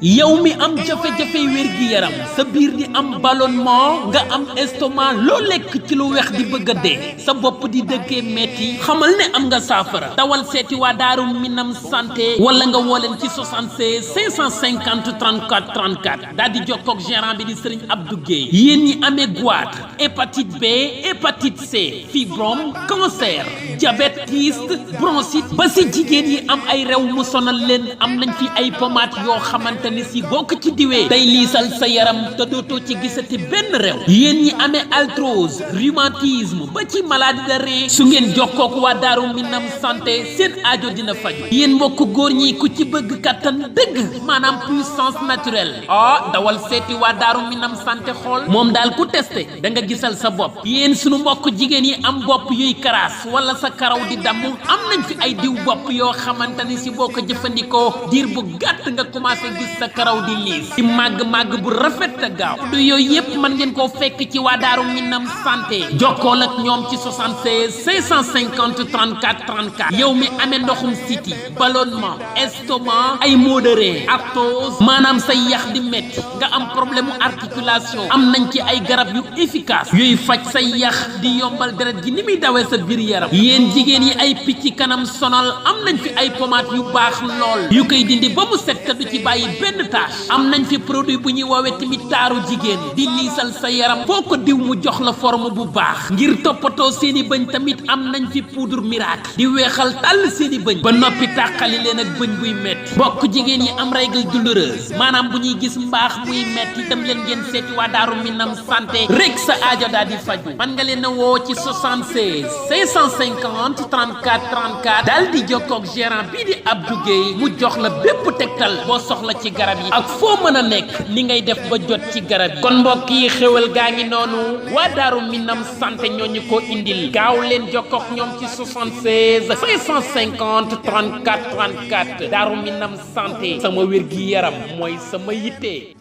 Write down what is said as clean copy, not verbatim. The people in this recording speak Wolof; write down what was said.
yow mi am jafe-jafe wér-gi-yaram sa biir di am ballonnement nga am estomac loo lekk ci lu weex di bëgg a dee sa bopp di dëggee metti xamal ne am nga saafara dawal seeti waa Daaru Minam santé wala nga woo leen ci 76 550 34 34 daal di jokkoo ak gérant bi di Serigne Abdou Guèye yéen ñi amee goitre hépatite B hépatite C fibrome cancer diabète kyste bronchite ba si jigéen yi am ay rew mu sonal leen am nañ fi ay pommade yoo xamante ni si boo ko ci diwee day liisal sa yaram te dootoo ci gisati benn rew yéen ñi amee arthrose rhumatisme ba ci maladie de rein su ngeen jokkook waa Daaru Minam santé seen aajo dina faju yéen mbokk góor ñi ku ci bëgg kattan dëgg maanaam puissance naturelle dawal seeti waa Daaru Minam santé xool moom daal ku testé da nga gisal sa bopp yéen sunu mbokk jigéen yi am bopp yuy karaas wala sa karaw di damm am nañ fi ay diw bopp yoo xamante ni si boo ko jëfandikoo diir bu gàtt nga commencé gis sa karaw di liis di màgg-màgg bu rafet te gaaw du yooyu yëpp mën ngeen koo fekk ci waa Daaru Minam santé jokkool ak ñoom ci 76 550 34 34 yow mi amee ndoxum siti ballonnement estomac ay maux de rein arthrose maanaam say yax di metti nga am problème mu articulation am nañ ci ay garab yu efficace yuy faj say yax di yombal deret ji ni muy dawee sa biir yaram yéen jigéen yi ay picc kanam sonal am nañ fi ay pommade yu baax lool yu koy dindi ba mu set te du ci bàyyi benn tache am nañ fi produit bu ñuy woowee tamit taaru jigéen di liisal sa yaram foo ko diw mu jox la forme bu baax ngir toppatoo seeni bëñ tamit am nañ fi poudre miracle di weexal tàll seeni bëñ ba noppi tàqali leen ak bëñ buy metti bokk jigéen yi am règle douloureuse maanaam bu ñuy gis mbaax muy metti dem leen ngeen seeti waa Daaru Minam santé rek sa aajo daal di faju man nga leen a woo ci 76 550 34 34 daal di jokkoo ak gérant bii di Abdou Guèye mu jox la bépp tegtal boo soxla ci garab yi ak foo mën a nekk ni ngay def ba jot ci garab yi kon mbokk yi xéwal gaa ngi noonu waa Daaru Minam santé ñoo ñu ko indil gaaw leen jokkoo ak ñoom ci 76 550 34 34 Daaru Minam santé sama wér gi yaram mooy sama yitte.